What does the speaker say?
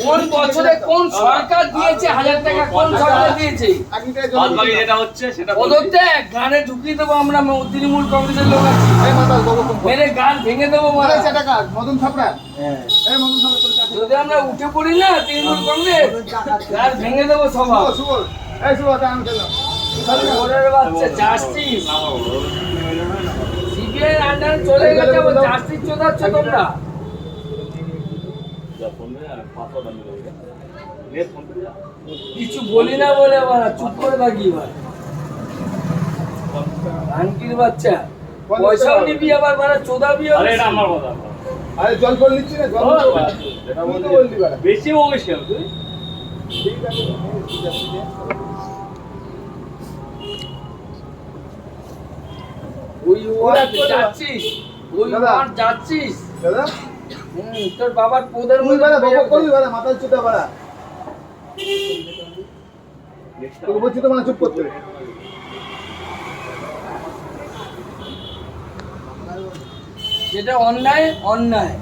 কোন বছরে কোন সরকার দিয়েছে 1000 টাকা? কোন সরকার দিয়েছে? ওদের দেখ গানে ঢুকিয়ে দেবো আমরা, তৃণমূল কংগ্রেসের লোক আছি, মেরে গান ভেঙে দেবো। যদি আমরা উঠে পড়ি না তৃণমূল কংগ্রেস, গান ভেঙে দেবো সবাই। বাচ্চা জাস্টিস সিবিআই আন্ডারে চলে গেছে, জাস্টিস চোদাচ্ছ তোমরা। কিছু বলি না বলে আবার চুপ করে থাকি। আনকির বাচ্চা পয়সাও নিবি আবার মানে চোদাবি। আরে জল ফল নিচ্ছি না, জল বললি বেশি বলিস কেন তুই? ওই ওয়ার্ড যাচ্ছিস, ওই ওয়ার্ড যাচ্ছিস দাদা। তোর বাবার পোদের তুই বাড়া বকবক করবি বাড়া, মাথার চুটা বাড়া। তোকে বলছি তো মানে চুপ করতে। যেটা অন্যায় অন্যায়,